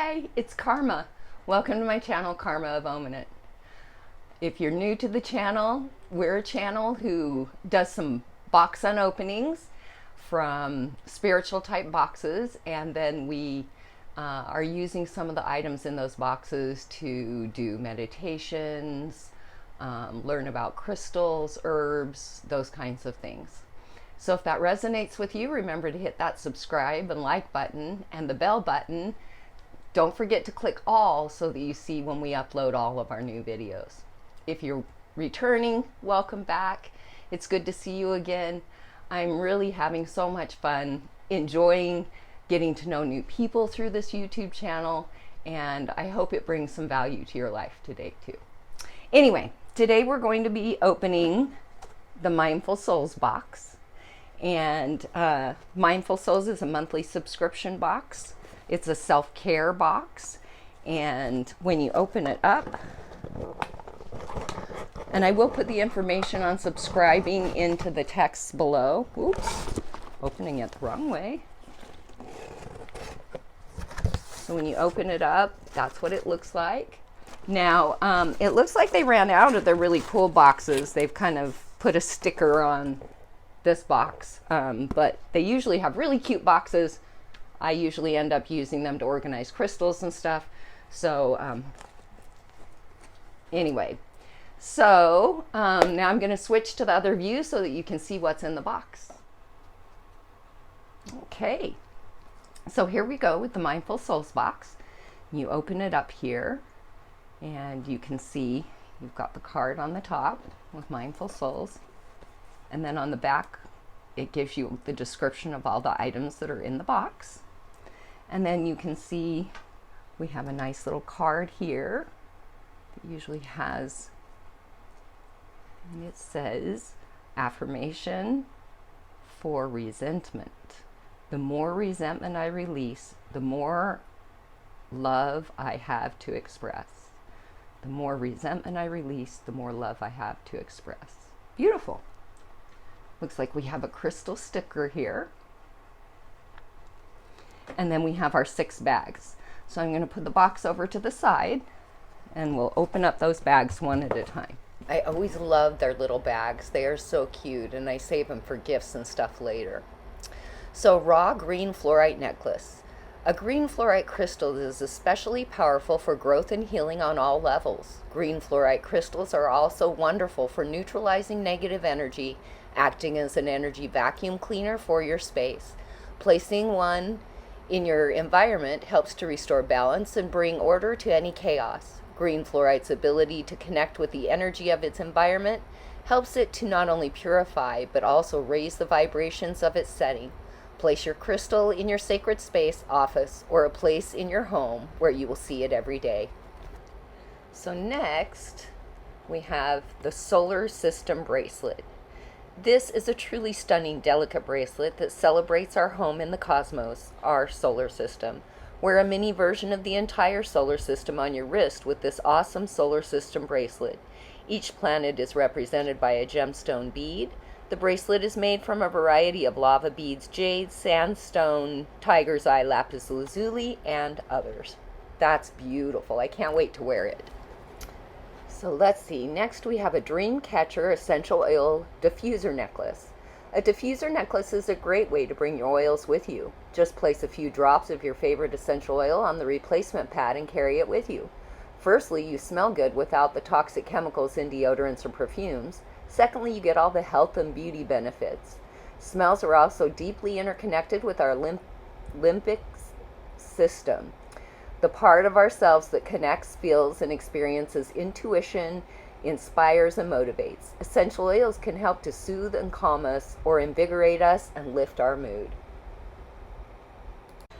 Hi, it's Karma. Welcome to my channel, Karma of Ominit. If you're new to the channel, we're a channel who does some box unopenings from spiritual type boxes, and then we are using some of the items in those boxes to do meditations, learn about crystals, herbs, those kinds of things. So if that resonates with you, remember to hit that subscribe and like button and the bell button. Don't forget to click all so that you see when we upload all of our new videos. If you're returning, welcome back. It's good to see you again. I'm really having so much fun, enjoying getting to know new people through this YouTube channel, and I hope it brings some value to your life today too. Anyway, today we're going to be opening the Mindful Souls box. And Mindful Souls is a monthly subscription box. It's a self-care box, and when you open it up, and I will put the information on subscribing into the text below. Oops, opening it the wrong way. So when you open it up, that's what it looks like. Now, it looks like they ran out of their really cool boxes. They've kind of put a sticker on this box, but they usually have really cute boxes. I usually end up using them to organize crystals and stuff. So anyway, so now I'm going to switch to the other view so that you can see what's in the box. Okay, so here we go with the Mindful Souls box. You open it up here and you can see you've got the card on the top with Mindful Souls, and then on the back it gives you the description of all the items that are in the box. And then you can see we have a nice little card here that usually has, and it says, affirmation for resentment. The more resentment I release, the more love I have to express. The more resentment I release, the more love I have to express. Beautiful. Looks like we have a crystal sticker here. And then we have our 6 bags. So I'm going to put the box over to the side and we'll open up those bags one at a time. I always love their little bags. They are so cute, and I save them for gifts and stuff later. So, raw green fluorite necklace. A green fluorite crystal is especially powerful for growth and healing on all levels. Green fluorite crystals are also wonderful for neutralizing negative energy, acting as an energy vacuum cleaner for your space. Placing one in your environment helps to restore balance and bring order to any chaos. Green fluorite's ability to connect with the energy of its environment helps it to not only purify, but also raise the vibrations of its setting. Place your crystal in your sacred space, office, or a place in your home where you will see it every day. So next, we have the Solar System Bracelet. This is a truly stunning, delicate bracelet that celebrates our home in the cosmos, our solar system. Wear a mini version of the entire solar system on your wrist with this awesome solar system bracelet. Each planet is represented by a gemstone bead. The bracelet is made from a variety of lava beads, jade, sandstone, tiger's eye, lapis lazuli, and others. That's beautiful. I can't wait to wear it. So let's see, next we have a Dream Catcher Essential Oil Diffuser Necklace. A diffuser necklace is a great way to bring your oils with you. Just place a few drops of your favorite essential oil on the replacement pad and carry it with you. Firstly, you smell good without the toxic chemicals in deodorants or perfumes. Secondly, you get all the health and beauty benefits. Smells are also deeply interconnected with our limbic system, the part of ourselves that connects, feels, and experiences intuition, inspires, and motivates. Essential oils can help to soothe and calm us, or invigorate us and lift our mood.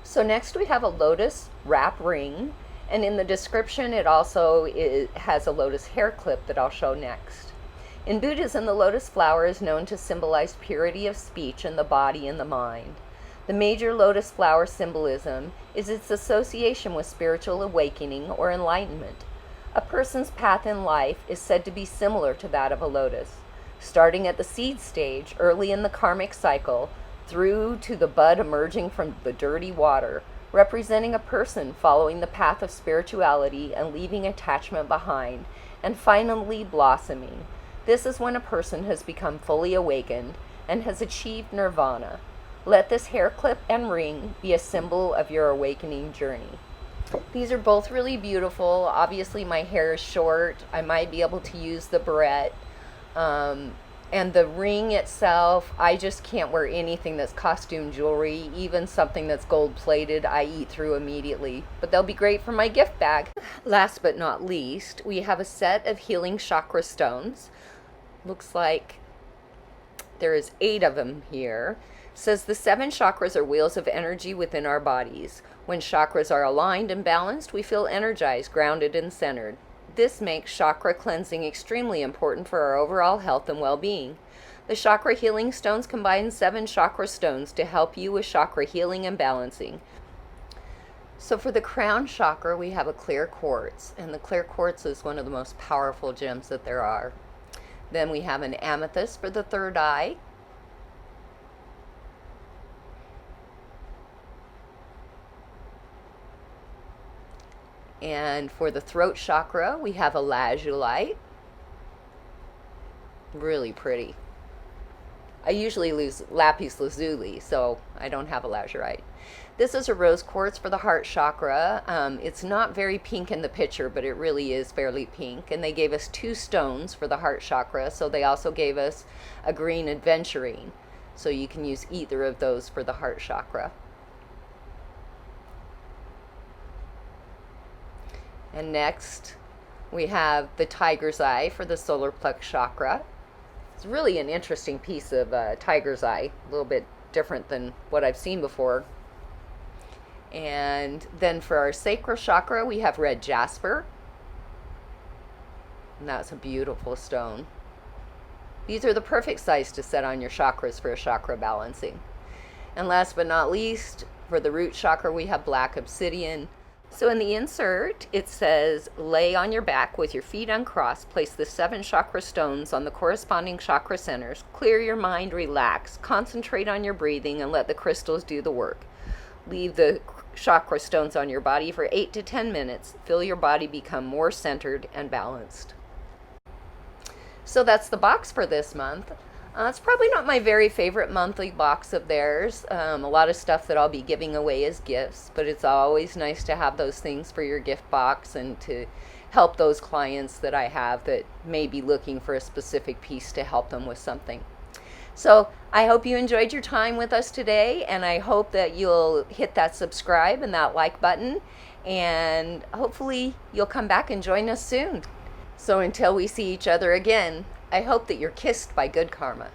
So next we have a Lotus wrap ring, and in the description it also has a Lotus hair clip that I'll show next. In Buddhism, the lotus flower is known to symbolize purity of speech in the body and the mind. The major lotus flower symbolism is its association with spiritual awakening or enlightenment. A person's path in life is said to be similar to that of a lotus, starting at the seed stage early in the karmic cycle through to the bud emerging from the dirty water. representing a person following the path of spirituality and leaving attachment behind, and finally blossoming. This is when a person has become fully awakened and has achieved nirvana. Let this hair clip and ring be a symbol of your awakening journey. These are both really beautiful. Obviously my hair is short. I might be able to use the barrette. And the ring itself, I just can't wear anything that's costume jewelry. Even something that's gold plated, I eat through immediately. But they'll be great for my gift bag. Last but not least, we have a set of Healing Chakra stones. Looks like there is 8 of them here. It says the 7 chakras are wheels of energy within our bodies. When chakras are aligned and balanced, we feel energized, grounded, and centered. This makes chakra cleansing extremely important for our overall health and well-being. The chakra healing stones combine 7 chakra stones to help you with chakra healing and balancing. So for the crown chakra, we have a clear quartz, and the clear quartz is one of the most powerful gems that there are. Then we have an amethyst for the 3rd eye. And for the throat chakra, we have a lazulite. Really pretty. I usually use lapis lazuli, so I don't have a lazurite. This is a rose quartz for the heart chakra. It's not very pink in the picture, but it really is fairly pink. And they gave us 2 stones for the heart chakra, so they also gave us a green aventurine. So you can use either of those for the heart chakra. And next, we have the tiger's eye for the solar plexus chakra. It's really an interesting piece of tiger's eye, a little bit different than what I've seen before. And then for our sacral chakra, we have red jasper. And that's a beautiful stone. These are the perfect size to set on your chakras for a chakra balancing. And last but not least, for the root chakra, we have black obsidian. So in the insert, it says, lay on your back with your feet uncrossed, place the 7 chakra stones on the corresponding chakra centers, clear your mind, relax, concentrate on your breathing, and let the crystals do the work. Leave the chakra stones on your body for 8 to 10 minutes. Feel your body become more centered and balanced. So that's the box for this month. It's probably not my very favorite monthly box of theirs. A lot of stuff that I'll be giving away as gifts, but it's always nice to have those things for your gift box and to help those clients that I have that may be looking for a specific piece to help them with something. So I hope you enjoyed your time with us today, and I hope that you'll hit that subscribe and that like button, and hopefully you'll come back and join us soon. So until we see each other again, I hope that you're kissed by good karma.